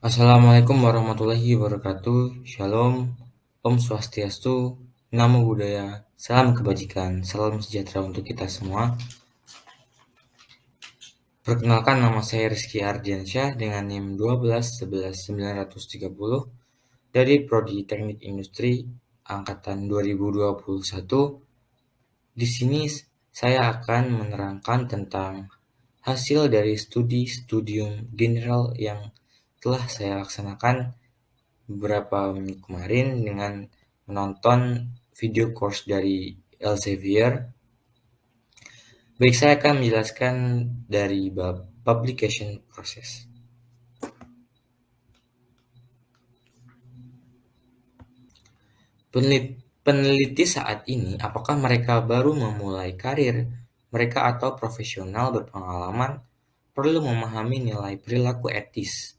Assalamualaikum warahmatullahi wabarakatuh. Shalom, Om Swastiastu, Namo Buddhaya, salam kebajikan, salam sejahtera untuk kita semua. Perkenalkan, nama saya Rizky Ardiansyah dengan NIM 1211930 dari Prodi Teknik Industri angkatan 2021. Di sini saya akan menerangkan tentang hasil dari studi studium general yang telah saya laksanakan beberapa minggu kemarin dengan menonton video course dari Elsevier. Baik, saya akan menjelaskan dari bab publication process. Peneliti saat ini, apakah mereka baru memulai karir mereka atau profesional berpengalaman, perlu memahami nilai perilaku etis,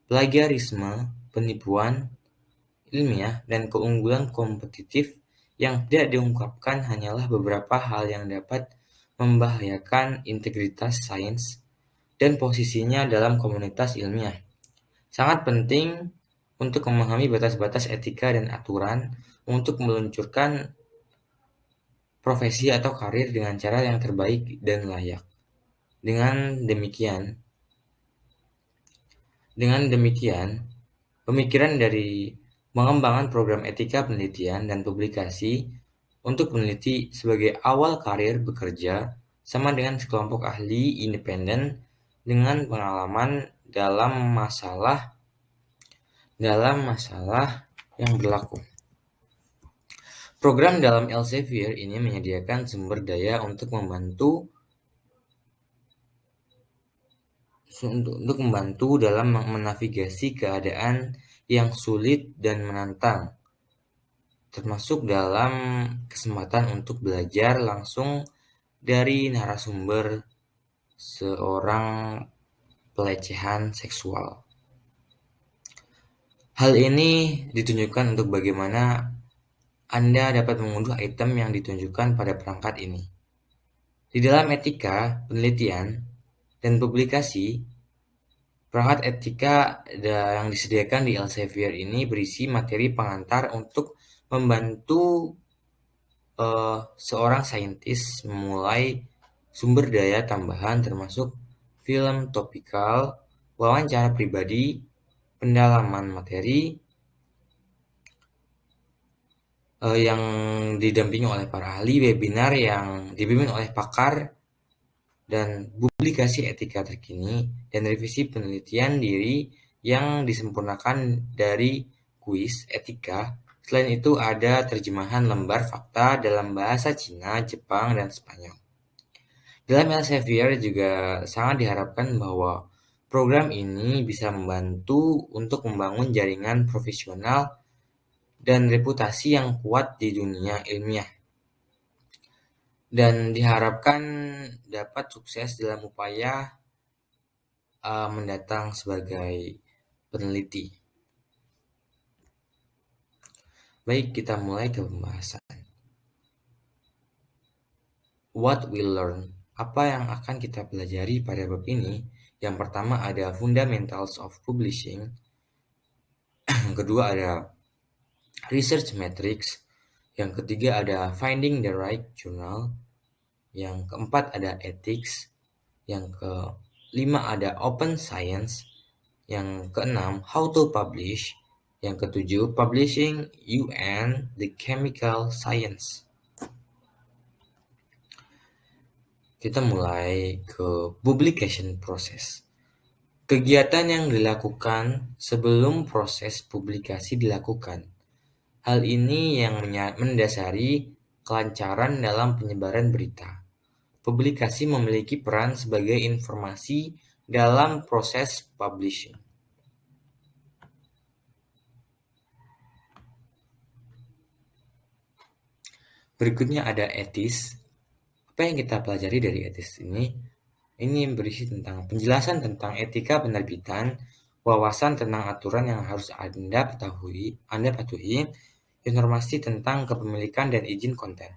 plagiarisme, penipuan ilmiah, dan keunggulan kompetitif yang tidak diungkapkan hanyalah beberapa hal yang dapat membahayakan integritas sains dan posisinya dalam komunitas ilmiah. Sangat penting untuk memahami batas-batas etika dan aturan untuk meluncurkan profesi atau karir dengan cara yang terbaik dan layak. Dengan demikian, pemikiran dari mengembangkan program etika penelitian dan publikasi untuk peneliti sebagai awal karir bekerja sama dengan sekelompok ahli independen dengan pengalaman dalam masalah yang berlaku. Program dalam Elsevier ini menyediakan sumber daya untuk membantu dalam menavigasi keadaan yang sulit dan menantang, termasuk dalam kesempatan untuk belajar langsung dari narasumber seorang pelecehan seksual. Hal ini ditunjukkan untuk bagaimana Anda dapat mengunduh item yang ditunjukkan pada perangkat ini. Di dalam etika, penelitian, dan publikasi, perangkat etika yang disediakan di Elsevier ini berisi materi pengantar untuk membantu seorang saintis memulai sumber daya tambahan termasuk film topikal, wawancara pribadi, pendalaman materi yang didampingi oleh para ahli, webinar yang dipimpin oleh pakar, dan publikasi etika terkini, dan revisi penelitian diri yang disempurnakan dari kuis etika. Selain itu ada terjemahan lembar fakta dalam bahasa Cina, Jepang, dan Spanyol. Dalam Elsevier juga sangat diharapkan bahwa program ini bisa membantu untuk membangun jaringan profesional dan reputasi yang kuat di dunia ilmiah, dan diharapkan dapat sukses dalam upaya mendatang sebagai peneliti. Baik, kita mulai ke pembahasan. What we learn. Apa yang akan kita pelajari pada bab ini? Yang pertama ada Fundamentals of Publishing. Yang kedua ada Research Metrics. Yang ketiga ada Finding the Right Journal. Yang keempat ada Ethics. Yang kelima ada Open Science. Yang keenam How to Publish. Yang ketujuh Publishing UN the Chemical Science. Kita mulai ke publication process. Kegiatan yang dilakukan sebelum proses publikasi dilakukan. Hal ini yang mendasari kelancaran dalam penyebaran berita. Publikasi memiliki peran sebagai informasi dalam proses publishing. Berikutnya ada etis. Apa yang kita pelajari dari etis ini? Ini berisi tentang penjelasan tentang etika penerbitan, wawasan tentang aturan yang harus Anda patuhi, informasi tentang kepemilikan dan izin konten.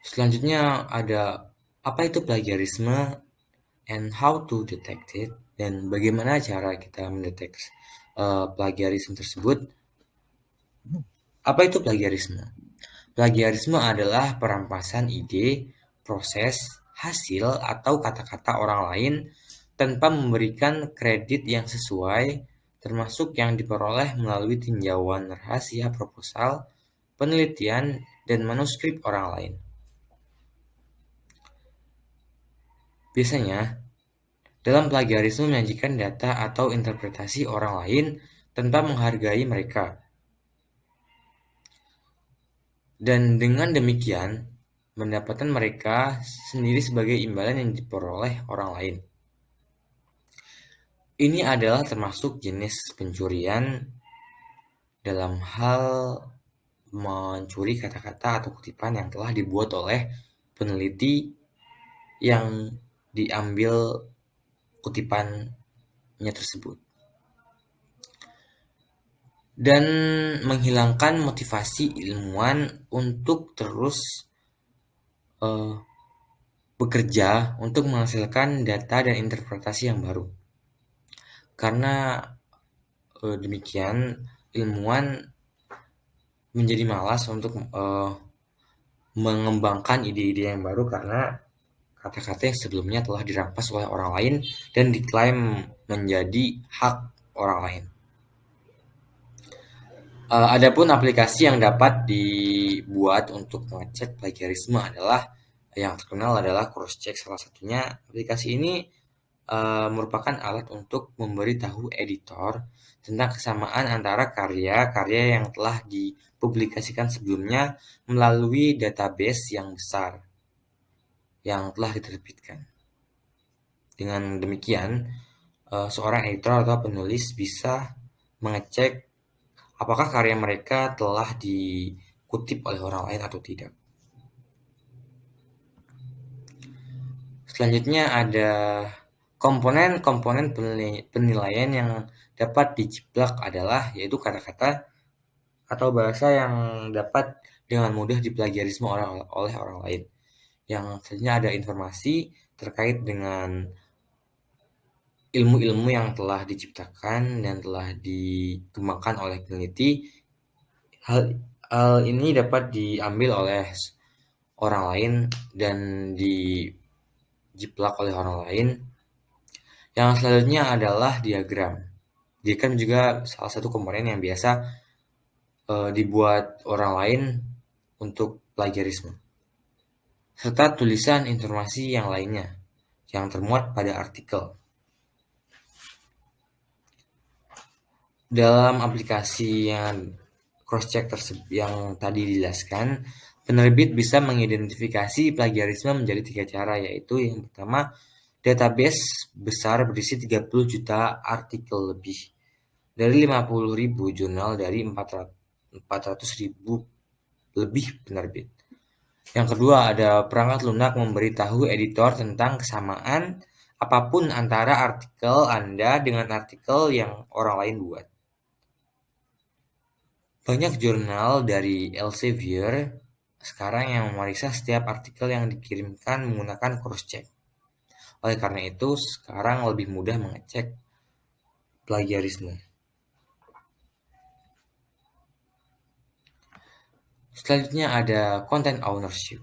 Selanjutnya ada apa itu plagiarisme, and how to detect it, dan bagaimana cara kita mendeteksi plagiarisme tersebut. Apa itu plagiarisme? Plagiarisme adalah perampasan ide, proses, hasil, atau kata-kata orang lain tanpa memberikan kredit yang sesuai, termasuk yang diperoleh melalui tinjauan rahasia proposal, penelitian, dan manuskrip orang lain. Biasanya, dalam plagiarisme menyajikan data atau interpretasi orang lain tanpa menghargai mereka. Dan dengan demikian, mendapatkan mereka sendiri sebagai imbalan yang diperoleh orang lain. Ini adalah termasuk jenis pencurian dalam hal mencuri kata-kata atau kutipan yang telah dibuat oleh peneliti yang diambil kutipannya tersebut. Dan menghilangkan motivasi ilmuwan untuk terus bekerja untuk menghasilkan data dan interpretasi yang baru. Karena demikian, ilmuwan menjadi malas untuk mengembangkan ide-ide yang baru karena kata-kata yang sebelumnya telah dirampas oleh orang lain dan diklaim menjadi hak orang lain. Adapun aplikasi yang dapat dibuat untuk mengecek plagiarisme adalah yang terkenal adalah Crosscheck. Salah satunya aplikasi ini merupakan alat untuk memberitahu editor tentang kesamaan antara karya-karya yang telah dipublikasikan sebelumnya melalui database yang besar yang telah diterbitkan. Dengan demikian, seorang editor atau penulis bisa mengecek apakah karya mereka telah dikutip oleh orang lain atau tidak. Selanjutnya ada komponen-komponen penilaian yang dapat dijiplak adalah yaitu kata-kata atau bahasa yang dapat dengan mudah diplagiarisme oleh orang lain. Yang selanjutnya ada informasi terkait dengan ilmu-ilmu yang telah diciptakan dan telah dikembangkan oleh peneliti. Hal ini dapat diambil oleh orang lain dan dijiplak oleh orang lain. Yang selanjutnya adalah diagram. Diagram juga salah satu komponen yang biasa dibuat orang lain untuk plagiarisme. Serta tulisan informasi yang lainnya yang termuat pada artikel. Dalam aplikasi yang crosscheck yang tadi dijelaskan, penerbit bisa mengidentifikasi plagiarisme menjadi 3 cara, yaitu yang pertama, database besar berisi 30 juta artikel lebih dari 50.000 jurnal dari 400.000 lebih penerbit. Yang kedua, ada perangkat lunak memberitahu editor tentang kesamaan apapun antara artikel Anda dengan artikel yang orang lain buat. Banyak jurnal dari Elsevier sekarang yang memeriksa setiap artikel yang dikirimkan menggunakan crosscheck. Oleh karena itu, sekarang lebih mudah mengecek plagiarisme. Selanjutnya ada content ownership.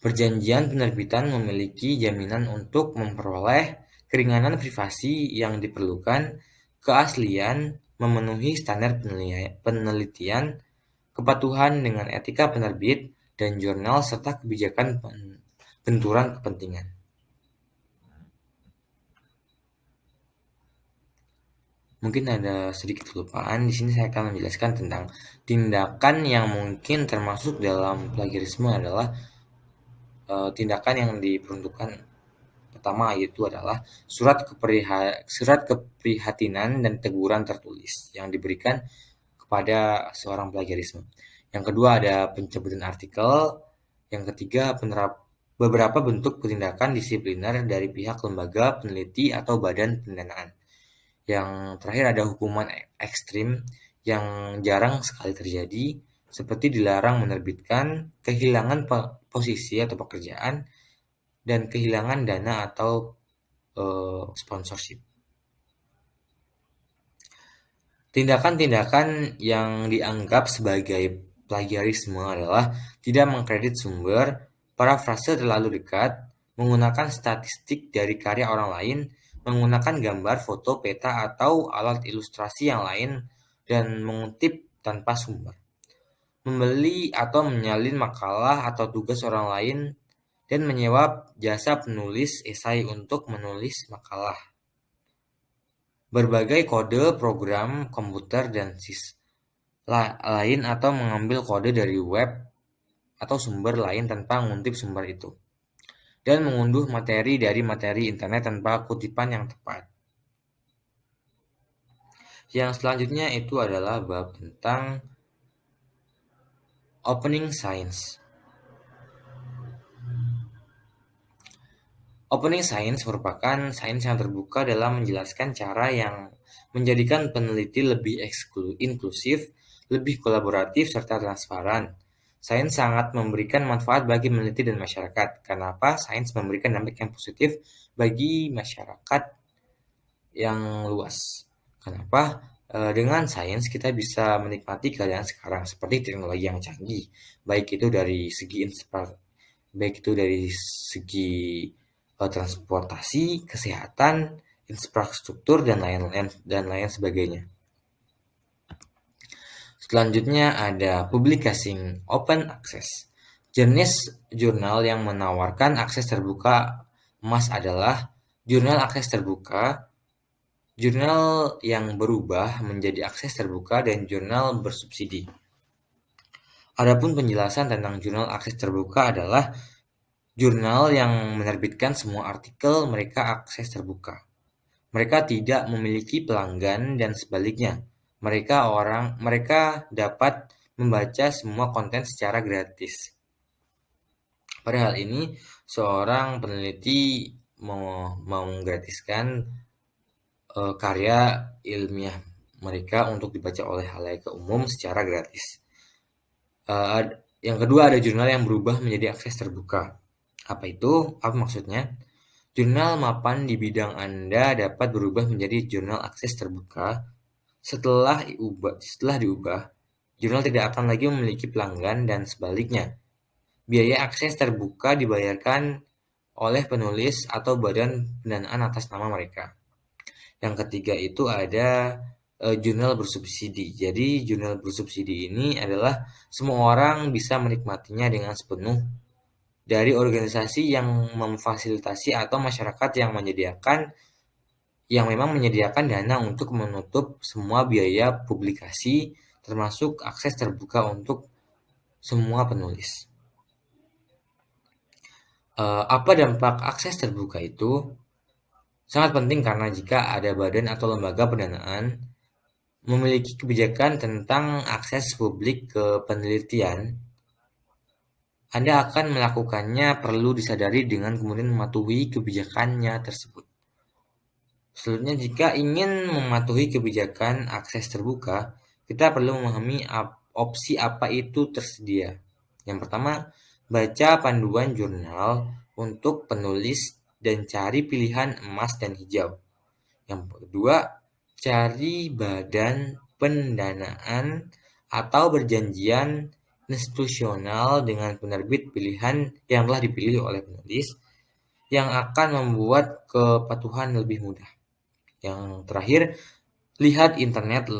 Perjanjian penerbitan memiliki jaminan untuk memperoleh keringanan privasi yang diperlukan, keaslian, memenuhi standar penelitian, kepatuhan dengan etika penerbit dan jurnal, serta kebijakan benturan kepentingan. Mungkin ada sedikit kelupaan. Di sini saya akan menjelaskan tentang tindakan yang mungkin termasuk dalam plagiarisme adalah tindakan yang diperuntukkan. Pertama yaitu adalah surat keprihatinan dan teguran tertulis yang diberikan kepada seorang plagiarisme. Yang kedua ada pencabutan artikel. Yang ketiga beberapa bentuk tindakan disipliner dari pihak lembaga peneliti atau badan pendanaan. Yang terakhir ada hukuman ekstrim yang jarang sekali terjadi, seperti dilarang menerbitkan, kehilangan posisi atau pekerjaan, dan kehilangan dana atau sponsorship. Tindakan-tindakan yang dianggap sebagai plagiarisme adalah tidak mengkredit sumber, parafrase terlalu dekat, menggunakan statistik dari karya orang lain, menggunakan gambar, foto, peta, atau alat ilustrasi yang lain, dan mengutip tanpa sumber. Membeli atau menyalin makalah atau tugas orang lain, dan menyewa jasa penulis esai untuk menulis makalah. Berbagai kode program komputer dan lain atau mengambil kode dari web atau sumber lain tanpa mengutip sumber itu, dan mengunduh materi dari materi internet tanpa kutipan yang tepat. Yang selanjutnya itu adalah bab tentang opening science. Opening science merupakan sains yang terbuka dalam menjelaskan cara yang menjadikan peneliti lebih inklusif, lebih kolaboratif, serta transparan. Sains sangat memberikan manfaat bagi peneliti dan masyarakat. Kenapa? Sains memberikan dampak yang positif bagi masyarakat yang luas. Kenapa? Dengan sains kita bisa menikmati keadaan sekarang seperti teknologi yang canggih, baik itu dari segi transportasi, kesehatan, infrastruktur, dan lain sebagainya. Selanjutnya ada publishing open access. Jenis jurnal yang menawarkan akses terbuka emas adalah jurnal akses terbuka, jurnal yang berubah menjadi akses terbuka, dan jurnal bersubsidi. Adapun penjelasan tentang jurnal akses terbuka adalah jurnal yang menerbitkan semua artikel mereka akses terbuka. Mereka tidak memiliki pelanggan dan sebaliknya. Mereka dapat membaca semua konten secara gratis. Pada hal ini, seorang peneliti menggratiskan karya ilmiah mereka untuk dibaca oleh halayak umum secara gratis. Yang kedua, ada jurnal yang berubah menjadi akses terbuka. Apa itu? Apa maksudnya? Jurnal mapan di bidang Anda dapat berubah menjadi jurnal akses terbuka. Setelah diubah, jurnal tidak akan lagi memiliki pelanggan dan sebaliknya. Biaya akses terbuka dibayarkan oleh penulis atau badan pendanaan atas nama mereka. Yang ketiga itu ada jurnal bersubsidi. Jadi jurnal bersubsidi ini adalah semua orang bisa menikmatinya dengan sepenuh dari organisasi yang memfasilitasi atau masyarakat yang memang menyediakan dana untuk menutup semua biaya publikasi, termasuk akses terbuka untuk semua penulis. Apa dampak akses terbuka itu? Sangat penting karena jika ada badan atau lembaga pendanaan memiliki kebijakan tentang akses publik ke penelitian, Anda akan melakukannya perlu disadari dengan kemudian mematuhi kebijakannya tersebut. Selanjutnya, jika ingin mematuhi kebijakan akses terbuka, kita perlu memahami opsi apa itu tersedia. Yang pertama, baca panduan jurnal untuk penulis dan cari pilihan emas dan hijau. Yang kedua, cari badan pendanaan atau berjanjian institusional dengan penerbit pilihan yang telah dipilih oleh penulis yang akan membuat kepatuhan lebih mudah. Yang terakhir, lihat internet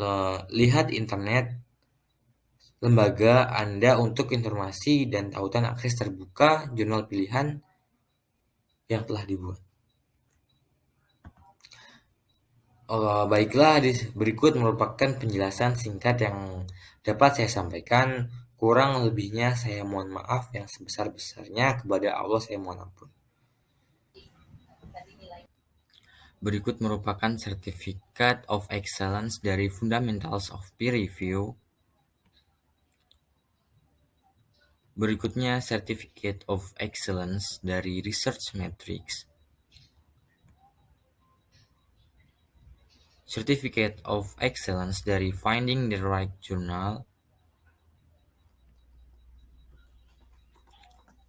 lembaga Anda untuk informasi dan tautan akses terbuka jurnal pilihan yang telah dibuat. Baiklah, berikut merupakan penjelasan singkat yang dapat saya sampaikan. Kurang lebihnya saya mohon maaf yang sebesar-besarnya. Kepada Allah saya mohon ampun. Berikut merupakan Certificate of Excellence dari Fundamentals of Peer Review. Berikutnya Certificate of Excellence dari Research Metrics. Certificate of Excellence dari Finding the Right Journal.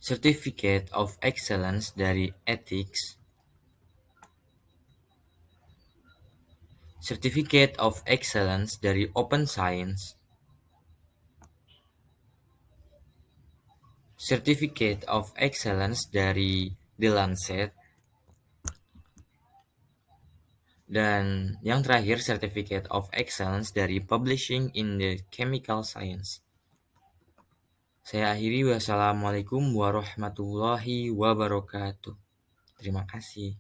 Certificate of Excellence dari Ethics, Certificate of Excellence dari Open Science, Certificate of Excellence dari The Lancet, dan yang terakhir Certificate of Excellence dari Publishing in the Chemical Science. Saya akhiri, wassalamualaikum warahmatullahi wabarakatuh. Terima kasih.